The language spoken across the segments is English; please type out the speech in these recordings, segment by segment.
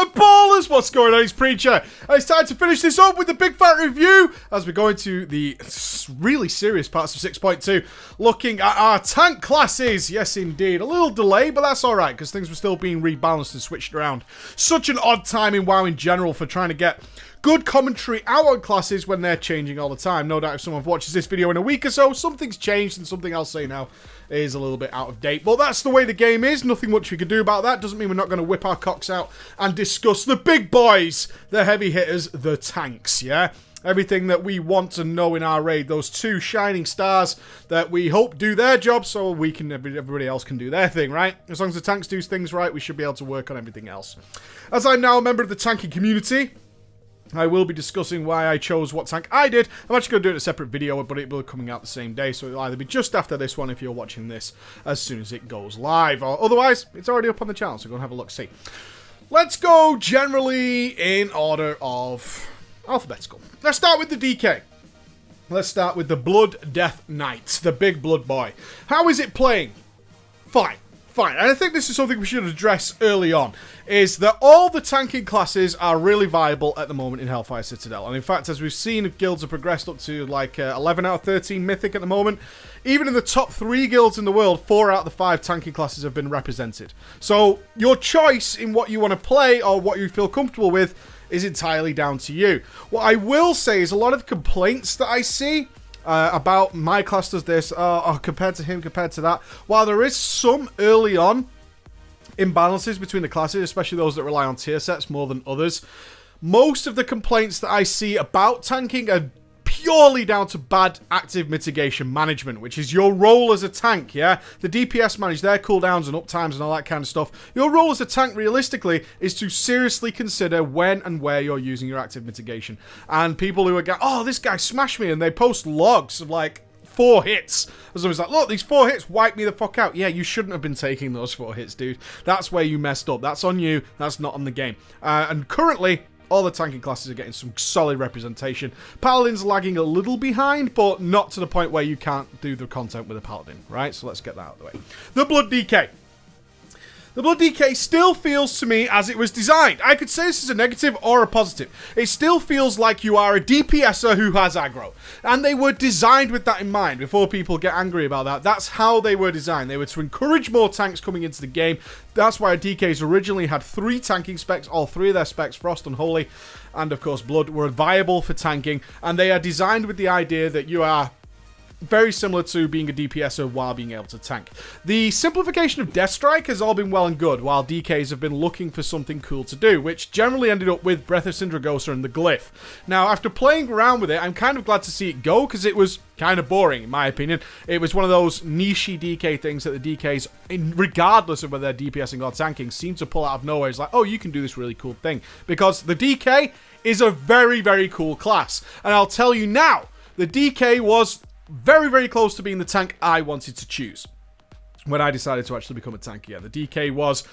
my ballers! What's going on? It's Preacher. And it's time to finish this up with the big fat review as we go into the really serious parts of 6.2, looking at our tank classes. Yes, indeed. A little delay, but that's alright, because things were still being rebalanced and switched around. Such an odd time in WoW in general for trying to get good commentary out on classes when they're changing all the time. No doubt if someone watches this video in a week or so, something's changed and something I'll say now is a little bit out of date. But that's the way the game is. Nothing much we can do about that. Doesn't mean we're not going to whip our cocks out and discuss the big boys, the heavy hitters, the tanks, yeah? Everything that we want to know in our raid. Those two shining stars that we hope do their job so we can, everybody else can do their thing, right? As long as the tanks do things right, we should be able to work on everything else. As I'm now a member of the tanking community, I will be discussing why I chose what tank I did. I'm actually going to do it in a separate video, but it will be coming out the same day, so it'll either be just after this one if you're watching this as soon as it goes live, or otherwise, it's already up on the channel, so go and have a look-see. Let's go generally in order of alphabetical. Let's start with the DK. Let's start with the Blood Death Knight, the big blood boy. How is it playing? Fine. Fine, and I think this is something we should address early on, is that all the tanking classes are really viable at the moment in Hellfire Citadel. And in fact, as we've seen, guilds have progressed up to like 11 out of 13 Mythic at the moment. Even in the top 3 guilds in the world, 4 out of the 5 tanking classes have been represented. So your choice in what you want to play or what you feel comfortable with is entirely down to you. What I will say is a lot of complaints that I see about my class does this, compared to him, compared to that. While there is some early on imbalances between the classes, especially those that rely on tier sets more than others, most of the complaints that I see about tanking are purely down to bad active mitigation management, which is your role as a tank, yeah? The DPS manage their cooldowns and uptimes and all that kind of stuff. Your role as a tank, realistically, is to seriously consider when and where you're using your active mitigation. And people who are going, oh, this guy smashed me, and they post logs of, like, 4 hits. As I was like, look, these 4 hits wiped me the fuck out. Yeah, you shouldn't have been taking those 4 hits, dude. That's where you messed up. That's on you. That's not on the game. And currently, all the tanking classes are getting some solid representation. Paladin's lagging a little behind, but not to the point where you can't do the content with a Paladin, right? So let's get that out of the way. The Blood DK. The Blood DK still feels to me as it was designed. I could say this is a negative or a positive. It still feels like you are a DPSer who has aggro. And they were designed with that in mind, before people get angry about that. That's how they were designed. They were to encourage more tanks coming into the game. That's why DKs originally had 3 tanking specs. All 3 of their specs, Frost and Holy, and of course Blood, were viable for tanking. And they are designed with the idea that you are very similar to being a DPSer while being able to tank. The simplification of Death Strike has all been well and good, while DKs have been looking for something cool to do, which generally ended up with Breath of Sindragosa and the Glyph. Now, after playing around with it, I'm kind of glad to see it go, because it was kind of boring, in my opinion. It was one of those niche-y DK things that the DKs, regardless of whether they're DPSing or tanking, seem to pull out of nowhere. It's like, oh, you can do this really cool thing. Because the DK is a very, very cool class. And I'll tell you now, the DK was very, very close to being the tank I wanted to choose when I decided to actually become a tank again. The DK was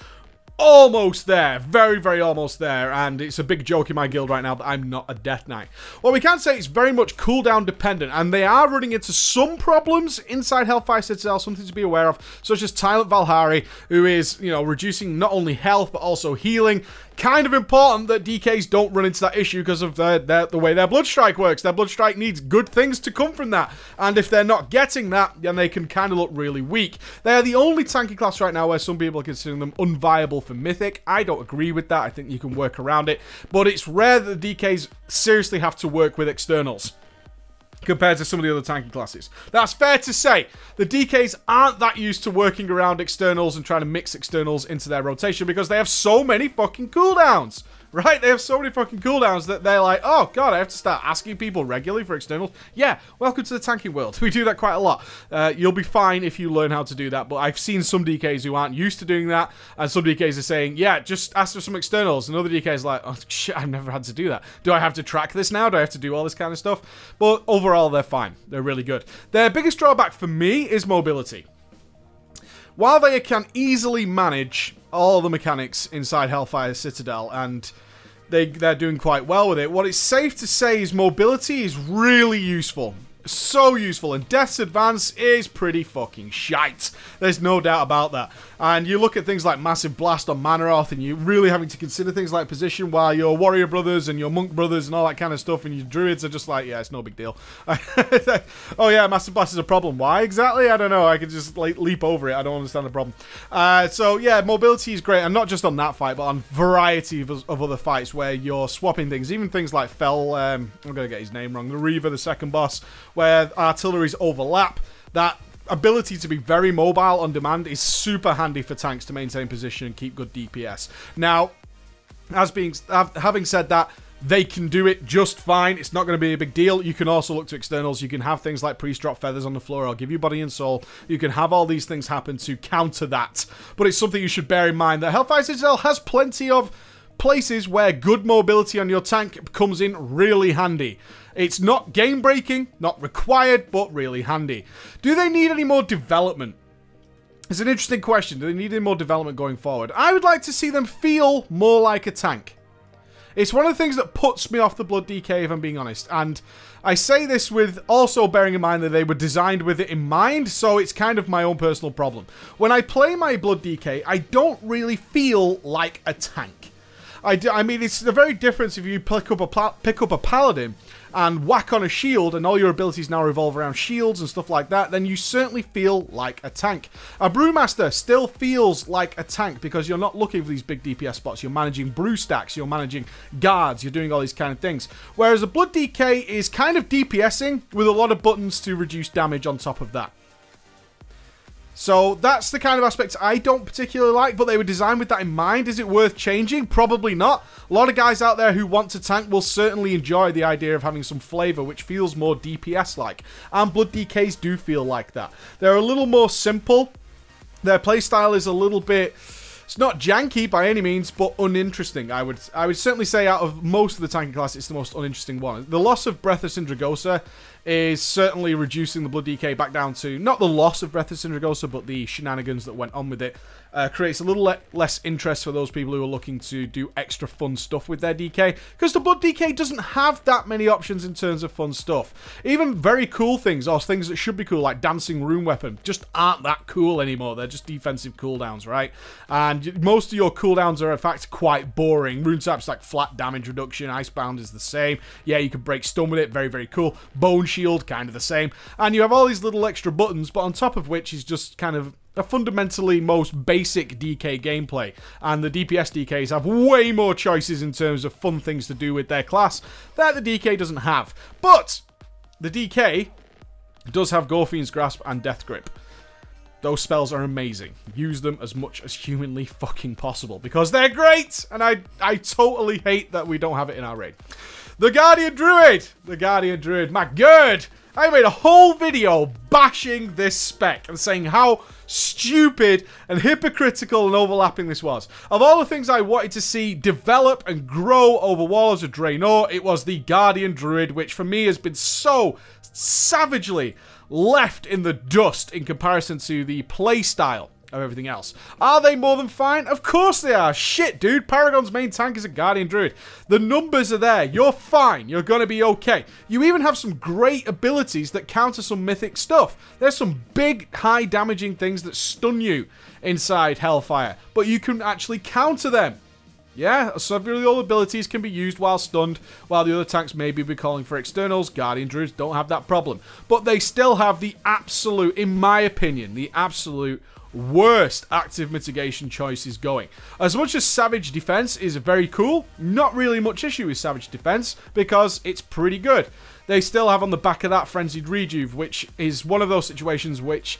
almost there, very, very almost there, and it's a big joke in my guild right now that I'm not a Death Knight. Well, we can say it's very much cooldown dependent, and they are running into some problems inside Hellfire Citadel, something to be aware of, such as Tyrant Valhari, who is, you know, reducing not only health, but also healing. Kind of important that DKs don't run into that issue because of the way their Blood Strike works. Their Blood Strike needs good things to come from that, and if they're not getting that, then they can kind of look really weak. They are the only tanking class right now where some people are considering them unviable for Mythic. I don't agree with that. I think you can work around it, but it's rare that the DKs seriously have to work with externals compared to some of the other tanking classes. That's fair to say. The DKs aren't that used to working around externals and trying to mix externals into their rotation because they have so many fucking cooldowns. Right? They have so many fucking cooldowns that they're like, oh god, I have to start asking people regularly for externals. Yeah, welcome to the tanking world. We do that quite a lot. You'll be fine if you learn how to do that, but I've seen some DKs who aren't used to doing that, and some DKs are saying, yeah, just ask for some externals, and other DKs are like, oh shit, I've never had to do that. Do I have to track this now? Do I have to do all this kind of stuff? But overall, they're fine. They're really good. Their biggest drawback for me is mobility. While they can easily manage all the mechanics inside Hellfire Citadel, and they're doing quite well with it, what it's safe to say is mobility is really useful So useful, and Death's Advance is pretty fucking shite. There's no doubt about that. And you look at things like Massive Blast on Manaroth, and you're really having to consider things like position, while your Warrior Brothers and your Monk Brothers and all that kind of stuff, and your Druids are just like, yeah, it's no big deal. Oh yeah, Massive Blast is a problem. Why exactly? I don't know. I could just like leap over it. I don't understand the problem. So yeah, mobility is great, and not just on that fight, but on variety of other fights where you're swapping things. Even things like Fell, I'm going to get his name wrong, the Reaver, the second boss, where artilleries overlap. That ability to be very mobile on demand is super handy for tanks to maintain position and keep good DPS. Now, having said that, they can do it just fine. It's not going to be a big deal. You can also look to externals. You can have things like Priest drop feathers on the floor. I'll give you body and soul. You can have all these things happen to counter that. But it's something you should bear in mind that Hellfire Citadel has plenty of places where good mobility on your tank comes in really handy. It's not game-breaking, not required, but really handy. Do they need any more development? It's an interesting question. Do they need any more development going forward? I would like to see them feel more like a tank. It's one of the things that puts me off the Blood DK, if I'm being honest. And I say this with also bearing in mind that they were designed with it in mind, so it's kind of my own personal problem. When I play my Blood DK, I don't really feel like a tank. I mean, it's a very difference if you pick up a Paladin and whack on a shield and all your abilities now revolve around shields and stuff like that, then you certainly feel like a tank. A Brewmaster still feels like a tank because you're not looking for these big DPS spots. You're managing brew stacks, you're managing guards, you're doing all these kind of things. Whereas a Blood DK is kind of DPSing with a lot of buttons to reduce damage on top of that. So that's the kind of aspects I don't particularly like, but they were designed with that in mind. Is it worth changing? Probably not. A lot of guys out there who want to tank will certainly enjoy the idea of having some flavor, which feels more DPS-like. And Blood DKs do feel like that. They're a little more simple. Their playstyle is a little bit... It's not janky by any means, but uninteresting. I would certainly say out of most of the tanking classes, it's the most uninteresting one. The loss of Breath of Sindragosa is certainly reducing the Blood DK back down to, not the loss of Breath of Sindragosa, but the shenanigans that went on with it. Creates a little less interest for those people who are looking to do extra fun stuff with their DK, because the Blood DK doesn't have that many options in terms of fun stuff. Even very cool things, or things that should be cool, like Dancing Rune Weapon, just aren't that cool anymore. They're just defensive cooldowns, right? And most of your cooldowns are, in fact, quite boring. Rune types like flat damage reduction, Icebound is the same. Yeah, you can break stun with it, very, very cool. Bone Shield, kind of the same. And you have all these little extra buttons, but on top of which is just kind of a fundamentally most basic DK gameplay. And the DPS DKs have way more choices in terms of fun things to do with their class that the DK doesn't have. But the DK does have Gorfiend's Grasp and Death Grip. Those spells are amazing. Use them as much as humanly fucking possible because they're great! And I totally hate that we don't have it in our raid. The Guardian Druid! The Guardian Druid. My god! I made a whole video bashing this spec and saying how stupid and hypocritical and overlapping this was. Of all the things I wanted to see develop and grow over Warlords of Draenor, it was the Guardian Druid, which for me has been so savagely left in the dust in comparison to the playstyle of everything else. Are they more than fine? Of course they are. Shit, dude. Paragon's main tank is a Guardian Druid. The numbers are there. You're fine. You're going to be okay. You even have some great abilities that counter some mythic stuff. There's some big, high damaging things that stun you inside Hellfire, but you can actually counter them. Yeah, several of the abilities can be used while stunned, while the other tanks maybe be calling for externals. Guardian Druids don't have that problem. But they still have the absolute, in my opinion, the absolute worst active mitigation choices going. As much as Savage Defense is very cool, not really much issue with Savage Defense because it's pretty good. They still have on the back of that Frenzied Rejuve, which is one of those situations which,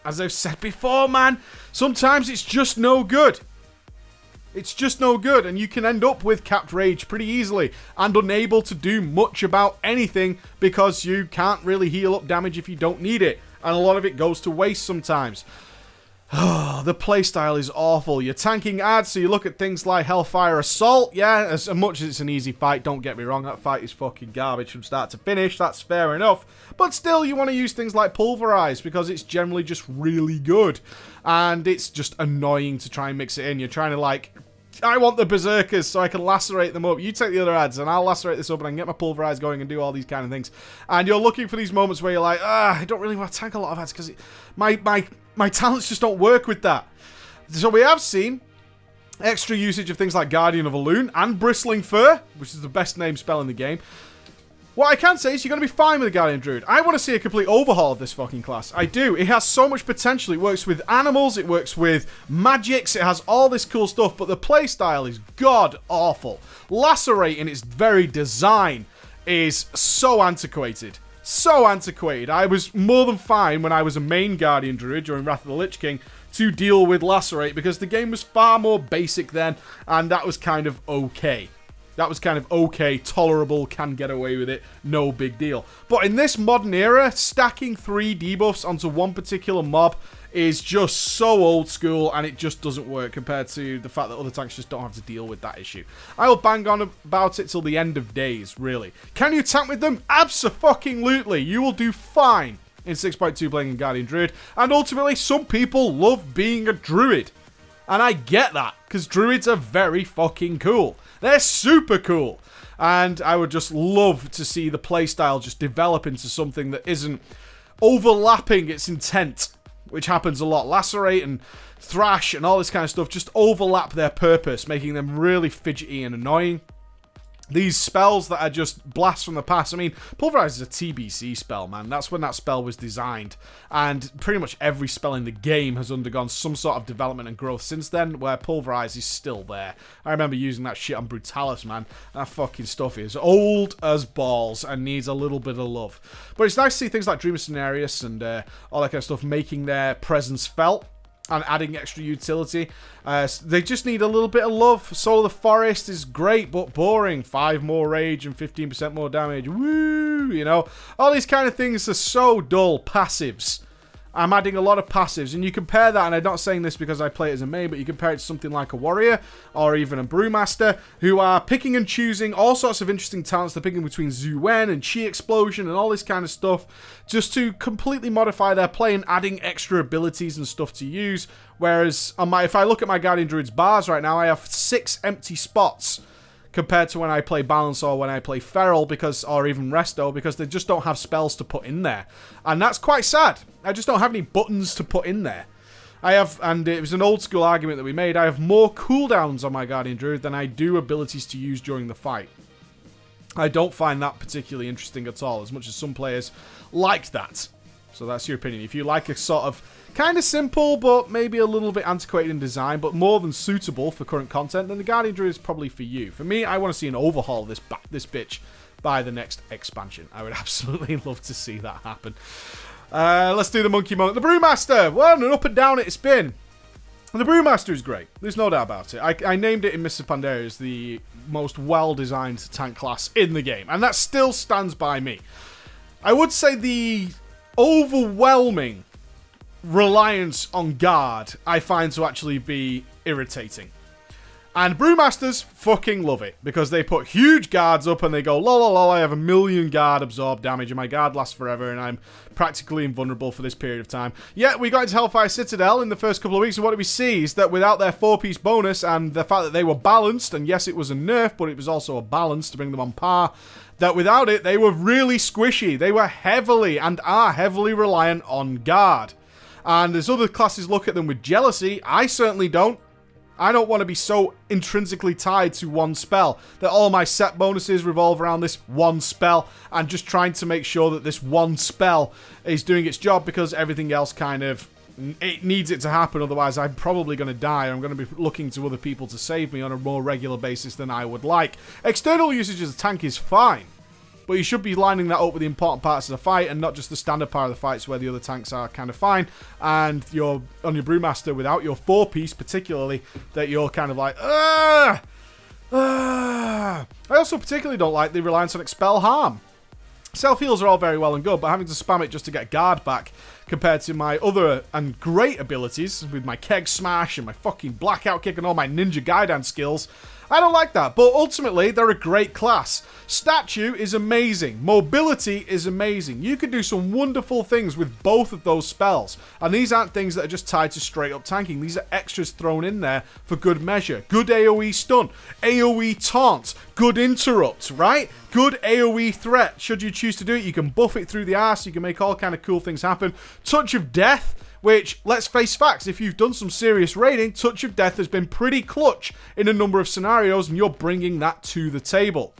as I've said before, man, sometimes it's just no good. It's just no good, and you can end up with capped rage pretty easily and unable to do much about anything because you can't really heal up damage if you don't need it, and a lot of it goes to waste sometimes. The playstyle is awful. You're tanking ads, so you look at things like Hellfire Assault. Yeah, as much as it's an easy fight, don't get me wrong, that fight is fucking garbage from start to finish. That's fair enough. But still, you want to use things like Pulverize because it's generally just really good. And it's just annoying to try and mix it in. You're trying to, like, I want the berserkers so I can lacerate them up. You take the other ads and I'll lacerate this up and I can get my pulverize going and do all these kind of things. And you're looking for these moments where you're like, I don't really want to tank a lot of ads because my talents just don't work with that. So we have seen extra usage of things like Guardian of Elune and Bristling Fur, which is the best named spell in the game. What I can say is you're going to be fine with the Guardian Druid. I want to see a complete overhaul of this fucking class. I do. It has so much potential. It works with animals. It works with magics. It has all this cool stuff, but the playstyle is god-awful. Lacerate in its very design is so antiquated. So antiquated. I was more than fine when I was a main Guardian Druid during Wrath of the Lich King to deal with Lacerate because the game was far more basic then, and that was kind of okay. That was kind of okay, tolerable, can get away with it, no big deal. But in this modern era, stacking 3 debuffs onto one particular mob is just so old school, and it just doesn't work compared to the fact that other tanks just don't have to deal with that issue. I will bang on about it till the end of days, really. Can you tank with them? Abso-fucking-lutely. You will do fine in 6.2 playing a Guardian Druid, and ultimately, some people love being a Druid. And I get that, because Druids are very fucking cool. They're super cool. And I would just love to see the playstyle just develop into something that isn't overlapping its intent, which happens a lot. Lacerate and Thrash and all this kind of stuff just overlap their purpose, making them really fidgety and annoying. These spells that are just blasts from the past. I mean, Pulverize is a TBC spell, man. That's when that spell was designed. And pretty much every spell in the game has undergone some sort of development and growth since then, where Pulverize is still there. I remember using that shit on Brutalis, man. That fucking stuff is old as balls and needs a little bit of love. But it's nice to see things like Dream of Cenarius and all that kind of stuff making their presence felt and adding extra utility. They just need a little bit of love. Soul of the Forest is great, but boring. 5 more rage and 15% more damage. Woo! You know? All these kind of things are so dull. Passives. I'm adding a lot of passives, and you compare that, and I'm not saying this because I play it as a main, but you compare it to something like a warrior, or even a brewmaster, who are picking and choosing all sorts of interesting talents. They're picking between Zuen and Chi Explosion and all this kind of stuff, just to completely modify their play and adding extra abilities and stuff to use. Whereas, on if I look at my Guardian Druid's bars right now, I have 6 empty spots, compared to when I play Balance or when I play Feral, or even Resto, because they just don't have spells to put in there. And that's quite sad. I just don't have any buttons to put in there. And it was an old school argument that we made, I have more cooldowns on my Guardian Druid than I do abilities to use during the fight. I don't find that particularly interesting at all, as much as some players like that. So that's your opinion. If you like a sort of kind of simple, but maybe a little bit antiquated in design, but more than suitable for current content, then the Guardian Druid is probably for you. For me, I want to see an overhaul of this bitch by the next expansion. I would absolutely love to see that happen. Let's do the Monkey Monk. The Brewmaster! Well, an up and down it's been. The Brewmaster is great. There's no doubt about it. I named it in Mr. Pandaria as the most well-designed tank class in the game, and that still stands by me. I would say the overwhelming reliance on guard I find to actually be irritating. And Brewmasters fucking love it, because they put huge guards up and they go, lol, lol, lol, I have 1,000,000 guard absorb damage and my guard lasts forever and I'm practically invulnerable for this period of time. Yet we got into Hellfire Citadel in the first couple of weeks, and what did we see is that without their 4-piece bonus and the fact that they were balanced, and yes, it was a nerf, but it was also a balance to bring them on par, that without it, they were really squishy. They were heavily and are heavily reliant on guard. And as other classes look at them with jealousy, I certainly don't. I don't want to be so intrinsically tied to one spell that all my set bonuses revolve around this one spell and just trying to make sure that this one spell is doing its job, because everything else kind of, it needs it to happen, otherwise I'm probably going to die. I'm going to be looking to other people to save me on a more regular basis than I would like. External usage as a tank is fine, but you should be lining that up with the important parts of the fight and not just the standard part of the fights where the other tanks are kind of fine. And you're on your Brewmaster without your 4-piece particularly, that you're kind of like, I also particularly don't like the reliance on Expel Harm. Self-heals are all very well and good, but having to spam it just to get guard back compared to my other and great abilities with my keg smash and my fucking blackout kick and all my Ninja Gaiden skills. I don't like that, but ultimately, they're a great class. Statue is amazing. Mobility is amazing. You can do some wonderful things with both of those spells. And these aren't things that are just tied to straight up tanking. These are extras thrown in there for good measure. Good AoE stun, AoE taunt, good interrupt, right? Good AoE threat. Should you choose to do it, you can buff it through the arse. You can make all kind of cool things happen. Touch of Death. Which, let's face facts, if you've done some serious raiding, Touch of Death has been pretty clutch in a number of scenarios, and you're bringing that to the table.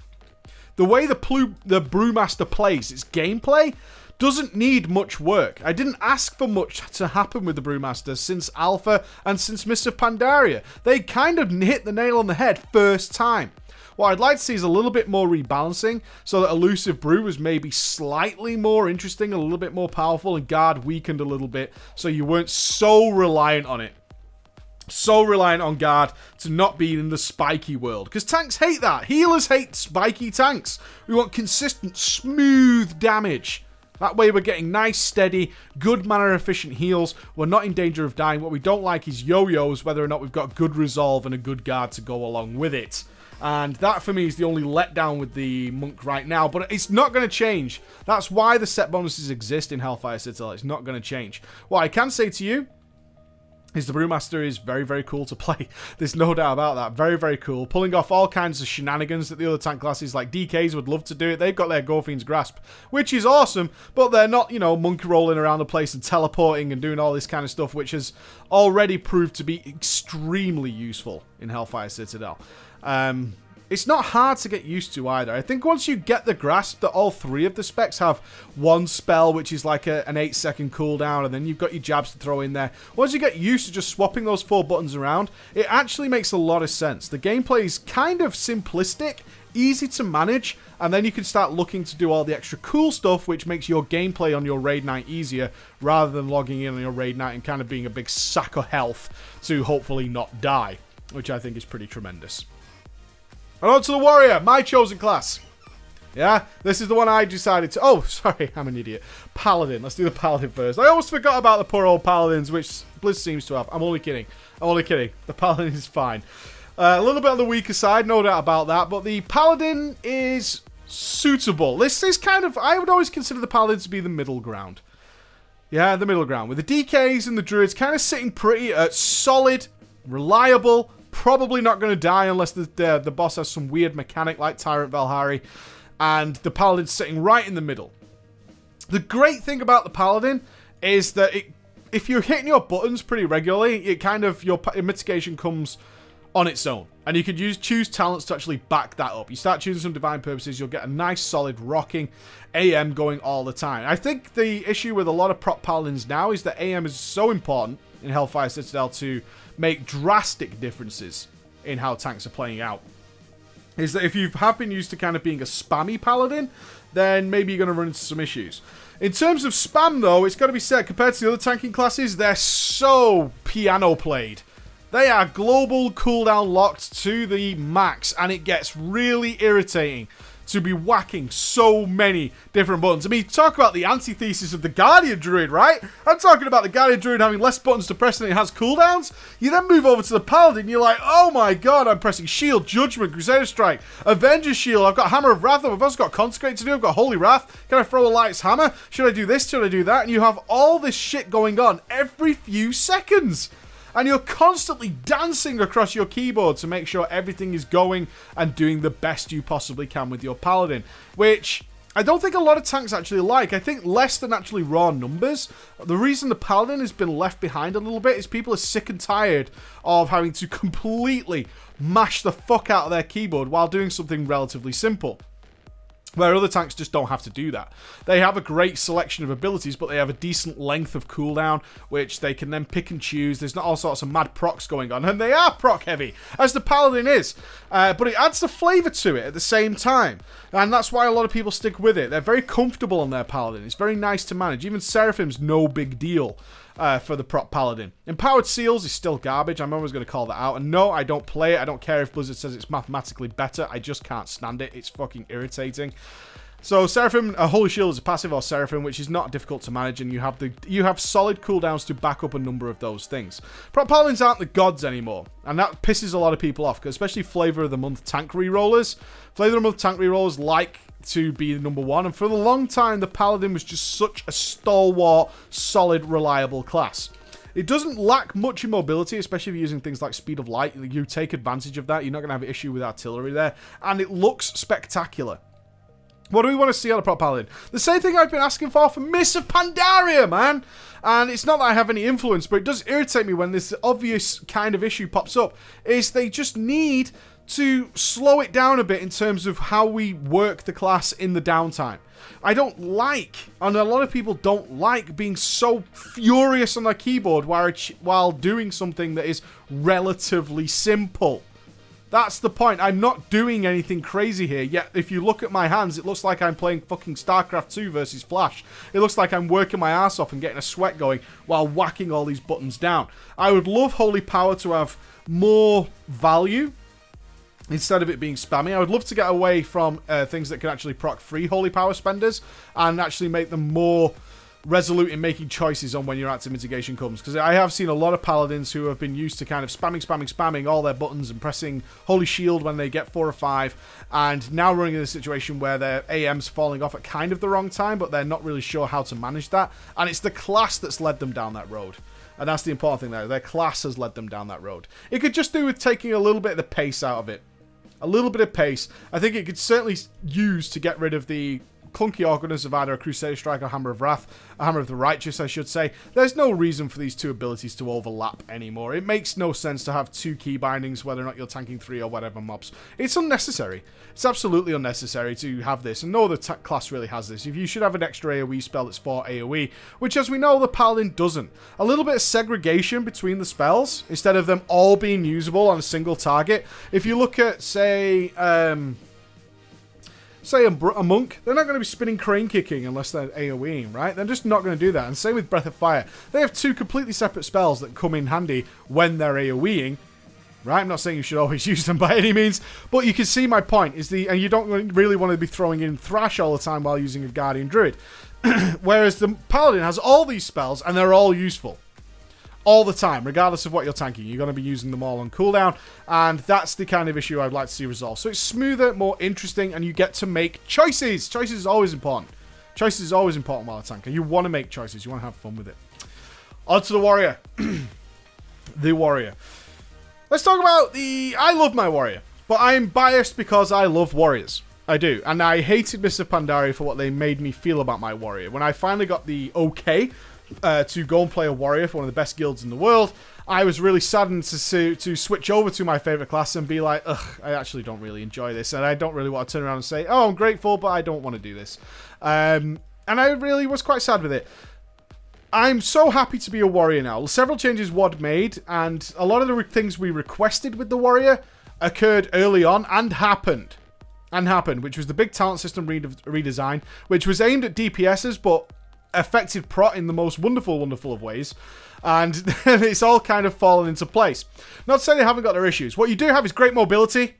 The way the Brewmaster plays its gameplay doesn't need much work. I didn't ask for much to happen with the Brewmaster since Alpha and since Mists of Pandaria. They kind of hit the nail on the head first time. What I'd like to see is a little bit more rebalancing so that Elusive Brew was maybe slightly more interesting, a little bit more powerful, and Guard weakened a little bit so you weren't so reliant on it. So reliant on Guard to not be in the spiky world. Because tanks hate that. Healers hate spiky tanks. We want consistent, smooth damage. That way we're getting nice, steady, good mana efficient heals. We're not in danger of dying. What we don't like is yo-yos, whether or not we've got good resolve and a good guard to go along with it. And that, for me, is the only letdown with the Monk right now. But it's not going to change. That's why the set bonuses exist in Hellfire Citadel. It's not going to change. What I can say to you is the Brewmaster is very, very cool to play. There's no doubt about that. Very, very cool. Pulling off all kinds of shenanigans that the other tank classes like DKs would love to do it. They've got their Gorfiend's Grasp, which is awesome. But they're not, you know, monkey rolling around the place and teleporting and doing all this kind of stuff, which has already proved to be extremely useful in Hellfire Citadel. It's not hard to get used to either. I think once you get the grasp that all three of the specs have one spell, which is like an 8-second cooldown, and then you've got your jabs to throw in there. Once you get used to just swapping those 4 buttons around, it actually makes a lot of sense. The gameplay is kind of simplistic, easy to manage, and then you can start looking to do all the extra cool stuff, which makes your gameplay on your raid night easier, rather than logging in on your raid night and kind of being a big sack of health to hopefully not die, which I think is pretty tremendous. And on to the Warrior, my chosen class. Yeah, this is the one I decided to... Oh, sorry, I'm an idiot. Paladin. Let's do the Paladin first. I almost forgot about the poor old Paladins, which Blizz seems to have. I'm only kidding. I'm only kidding. The Paladin is fine. A little bit on the weaker side, no doubt about that. But the Paladin is suitable. This is kind of... I would always consider the Paladin to be the middle ground. Yeah, the middle ground. With the DKs and the Druids kind of sitting pretty solid, reliable... Probably not going to die unless the boss has some weird mechanic like Tyrant Valhari. And the Paladin's sitting right in the middle. The great thing about the Paladin is that if you're hitting your buttons pretty regularly, it kind of, your mitigation comes on its own. And you could choose talents to actually back that up. You start choosing some Divine Purposes, you'll get a nice solid rocking AM going all the time. I think the issue with a lot of prop Paladins now is that AM is so important in Hellfire Citadel to make drastic differences in how tanks are playing out. Is that if you have been used to kind of being a spammy Paladin, then maybe you're going to run into some issues. In terms of spam, though, it's got to be said, compared to the other tanking classes, they're so piano played. They are global cooldown locked to the max, and it gets really irritating to be whacking so many different buttons. I mean, talk about the antithesis of the Guardian Druid, right? I'm talking about the Guardian Druid having less buttons to press than it has cooldowns. You then move over to the Paladin, you're like, oh my god, I'm pressing Shield, Judgment, Crusader Strike, Avenger Shield, I've got Hammer of Wrath, I've also got Consecrate to do, I've got Holy Wrath, can I throw a Light's Hammer? Should I do this? Should I do that? And you have all this shit going on every few seconds. And you're constantly dancing across your keyboard to make sure everything is going and doing the best you possibly can with your Paladin. Which I don't think a lot of tanks actually like. I think less than actually raw numbers. The reason the Paladin has been left behind a little bit is people are sick and tired of having to completely mash the fuck out of their keyboard while doing something relatively simple. Where other tanks just don't have to do that. They have a great selection of abilities, but they have a decent length of cooldown, which they can then pick and choose. There's not all sorts of mad procs going on, and they are proc heavy, as the Paladin is. But it adds the flavour to it at the same time. And that's why a lot of people stick with it. They're very comfortable on their Paladin. It's very nice to manage. Even Seraphim's no big deal. For the prop Paladin. Empowered Seals is still garbage. I'm always going to call that out. And no, I don't play it. I don't care if Blizzard says it's mathematically better. I just can't stand it. It's fucking irritating. So Seraphim, Holy Shield is a passive or Seraphim, which is not difficult to manage, and you have solid cooldowns to back up a number of those things. Prop Paladins aren't the gods anymore, and that pisses a lot of people off, especially Flavor of the Month tank rerollers. Flavor of the Month tank rerollers like to be number one, and for a long time, the Paladin was just such a stalwart, solid, reliable class. It doesn't lack much in mobility, especially if you're using things like speed of light. You take advantage of that. You're not going to have an issue with artillery there, and it looks spectacular. What do we want to see on a Prop Paladin? The same thing I've been asking for Mists of Pandaria, man! And it's not that I have any influence, but it does irritate me when this obvious kind of issue pops up, is they just need to slow it down a bit in terms of how we work the class in the downtime. I don't like, and a lot of people don't like, being so furious on their keyboard while doing something that is relatively simple. That's the point. I'm not doing anything crazy here, yet if you look at my hands, it looks like I'm playing fucking StarCraft 2 versus Flash. It looks like I'm working my ass off and getting a sweat going while whacking all these buttons down. I would love Holy Power to have more value instead of it being spammy. I would love to get away from things that can actually proc free Holy Power spenders and actually make them more resolute in making choices on when your active mitigation comes, because I have seen a lot of Paladins who have been used to kind of spamming all their buttons and pressing Holy Shield when they get 4 or 5, and now running in a situation where their AM's falling off at kind of the wrong time, but they're not really sure how to manage that, and it's the class that's led them down that road. And that's the important thing there. Their class has led them down that road. It could just do with taking a little bit of the pace out of it. A little bit of pace. I think it could certainly use to get rid of the clunky awkwardness of either a Crusader Strike or Hammer of Wrath, a Hammer of the Righteous, I should say. There's no reason for these two abilities to overlap anymore. It makes no sense to have two key bindings, whether or not you're tanking 3 or whatever mobs. It's unnecessary. It's absolutely unnecessary to have this, and no other class really has this. If you should have an extra AoE spell that's for AoE, which, as we know, the Paladin doesn't. A little bit of segregation between the spells, instead of them all being usable on a single target. If you look at, say a monk, they're not going to be spinning crane kicking unless they're AoEing, right? They're just not going to do that. And same with Breath of Fire. They have two completely separate spells that come in handy when they're AoEing, right? I'm not saying you should always use them by any means, but you can see my point. And you don't really want to be throwing in Thrash all the time while using a Guardian Druid. Whereas the Paladin has all these spells, and they're all useful. All the time, regardless of what you're tanking. You're going to be using them all on cooldown, and that's the kind of issue I'd like to see resolved. So it's smoother, more interesting, and you get to make choices. Choices is always important. Choices is always important while a tanker. You want to make choices. You want to have fun with it. On to the Warrior. The Warrior. Let's talk about the... I love my Warrior, but I'm biased because I love Warriors. I do, and I hated Mists of Pandaria for what they made me feel about my Warrior. When I finally got the okay to go and play a Warrior for one of the best guilds in the world, I was really saddened to switch over to my favourite class and be like, ugh, I actually don't really enjoy this, and I don't really want to turn around and say, oh, I'm grateful, but I don't want to do this. And I really was quite sad with it. I'm so happy to be a Warrior now. Several changes WoD made, and a lot of the things we requested with the Warrior occurred early on and happened. Which was the big talent system redesign, which was aimed at DPSs, but affected prot in the most wonderful of ways, and it's all kind of fallen into place. Not to say they haven't got their issues. What you do have is great mobility,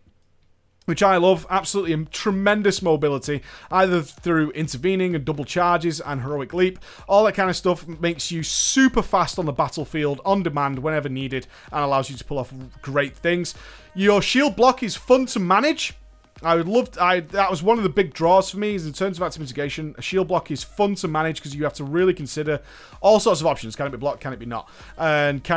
which I love. Absolutely tremendous mobility, either through intervening and double charges and heroic leap. All that kind of stuff makes you super fast on the battlefield, on demand, whenever needed, and allows you to pull off great things. Your shield block is fun to manage. That was one of the big draws for me, is in terms of active mitigation. A shield block is fun to manage because you have to really consider all sorts of options. Can it be blocked? Can it be not? And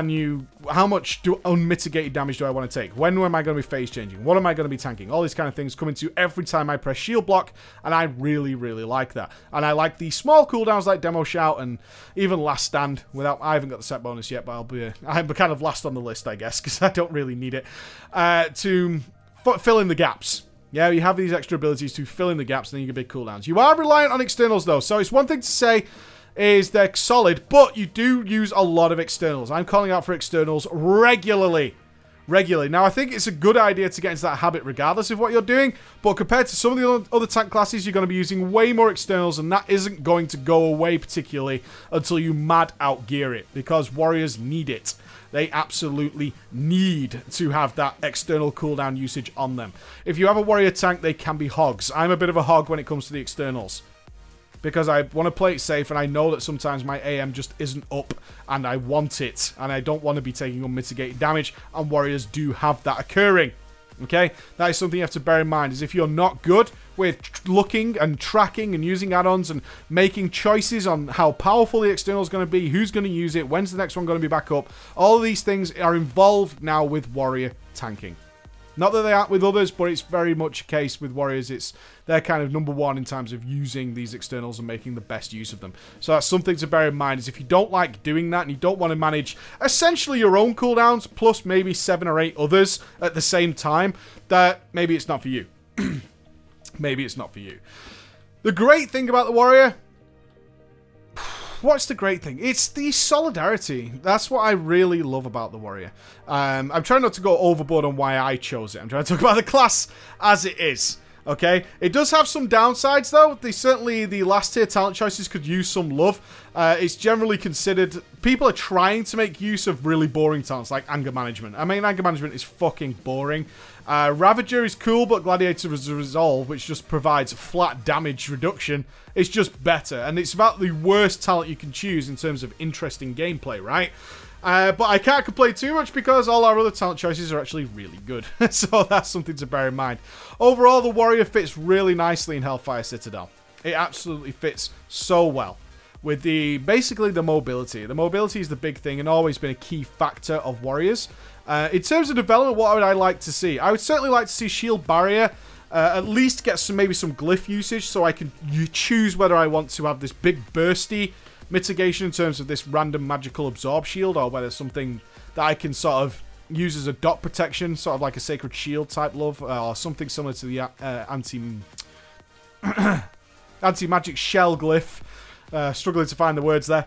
how much unmitigated damage do I want to take? When am I going to be phase changing? What am I going to be tanking? All these kind of things come into every time I press shield block, and I really, really like that. And I like the small cooldowns like Demo Shout and even Last Stand. I haven't got the set bonus yet, but I'm kind of last on the list, I guess, because I don't really need it, to fill in the gaps. Yeah, you have these extra abilities to fill in the gaps, and then you get big cooldowns. You are reliant on externals, though, so it's one thing to say is they're solid, but you do use a lot of externals. I'm calling out for externals regularly. regularly. Now, I think it's a good idea to get into that habit regardless of what you're doing, but compared to some of the other tank classes, you're going to be using way more externals, and that isn't going to go away particularly until you mad out gear it, because warriors need it. They absolutely need to have that external cooldown usage on them. If you have a warrior tank, they can be hogs. I'm a bit of a hog when it comes to the externals, because I want to play it safe, and I know that sometimes my AM just isn't up, and I want it, and I don't want to be taking unmitigated damage, and warriors do have that occurring. Okay? That is something you have to bear in mind, is if you're not good with looking and tracking and using add-ons and making choices on how powerful the external is going to be, who's going to use it, when's the next one going to be back up, all of these things are involved now with warrior tanking. Not that they aren't with others, but it's very much a case with warriors. They're kind of number one in terms of using these externals and making the best use of them. So that's something to bear in mind, is if you don't like doing that and you don't want to manage essentially your own cooldowns plus maybe 7 or 8 others at the same time, that maybe it's not for you. Maybe it's not for you. The great thing about the warrior... What's the great thing? It's the solidarity. That's what I really love about the warrior. I'm trying not to go overboard on why I chose it. I'm trying to talk about the class as it is. Okay? It does have some downsides, though. Certainly, the last tier talent choices could use some love. It's generally considered... People are trying to make use of really boring talents, like anger management. I mean, anger management is fucking boring. Ravager is cool, but Gladiator Resolve, which just provides flat damage reduction, is just better. And it's about the worst talent you can choose in terms of interesting gameplay, right? But I can't complain too much because all our other talent choices are actually really good. So that's something to bear in mind. Overall, the warrior fits really nicely in Hellfire Citadel. It absolutely fits so well. With basically the mobility. The mobility is the big thing and always been a key factor of warriors. In terms of development, what would I like to see? I would certainly like to see shield barrier. At least get maybe some glyph usage so I can choose whether I want to have this big bursty mitigation in terms of this random magical absorb shield, or whether something that I can sort of use as a dot protection, sort of like a sacred shield type love, or something similar to the anti-magic shell glyph. Struggling to find the words there.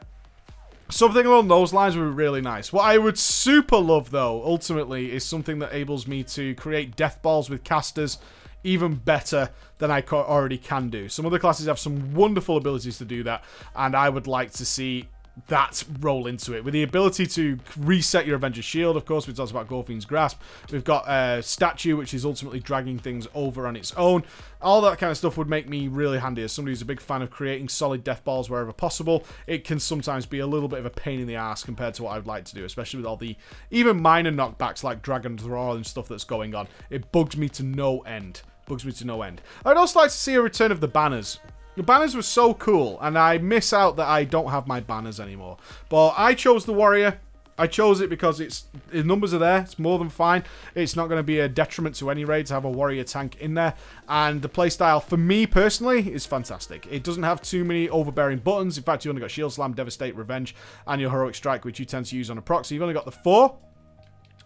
Something along those lines would be really nice. What I would super love, though, ultimately, is something that enables me to create death balls with casters even better than I already can do. Some other classes have some wonderful abilities to do that, and I would like to see that roll into it. With the ability to reset your Avenger's Shield, of course, we talked about Gorfine's Grasp. We've got Statue, which is ultimately dragging things over on its own. All that kind of stuff would make me really handy. As somebody who's a big fan of creating solid death balls wherever possible, it can sometimes be a little bit of a pain in the ass compared to what I'd like to do, especially with all the even minor knockbacks like Dragon Draw and stuff that's going on. It bugs me to no end. Bugs me to no end. I'd also like to see a return of the banners. The banners were so cool, and I miss out that I don't have my banners anymore. But I chose the warrior. I chose it because the numbers are there. It's more than fine. It's not going to be a detriment to any raid to have a warrior tank in there. And the playstyle, for me personally, is fantastic. It doesn't have too many overbearing buttons. In fact, you only got Shield Slam, Devastate, Revenge, and your Heroic Strike, which you tend to use on a proc. So you've only got the 4.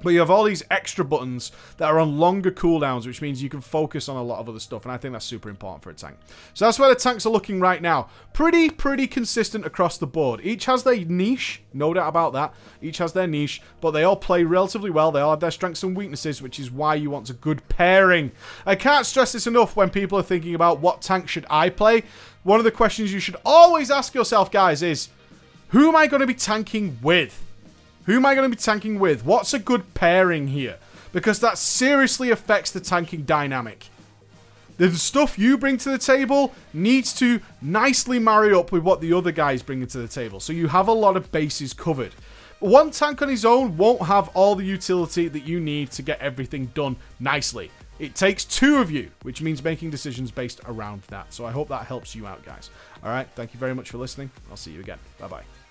But you have all these extra buttons that are on longer cooldowns, which means you can focus on a lot of other stuff, and I think that's super important for a tank. So that's where the tanks are looking right now. Pretty consistent across the board. Each has their niche, no doubt about that. Each has their niche, but they all play relatively well. They all have their strengths and weaknesses, which is why you want a good pairing. I can't stress this enough when people are thinking about what tank should I play. One of the questions you should always ask yourself, guys, is who am I going to be tanking with? Who am I going to be tanking with? What's a good pairing here? Because that seriously affects the tanking dynamic. The stuff you bring to the table needs to nicely marry up with what the other guys bring to the table. So you have a lot of bases covered. One tank on his own won't have all the utility that you need to get everything done nicely. It takes 2 of you, which means making decisions based around that. So I hope that helps you out, guys. All right, thank you very much for listening. I'll see you again. Bye-bye.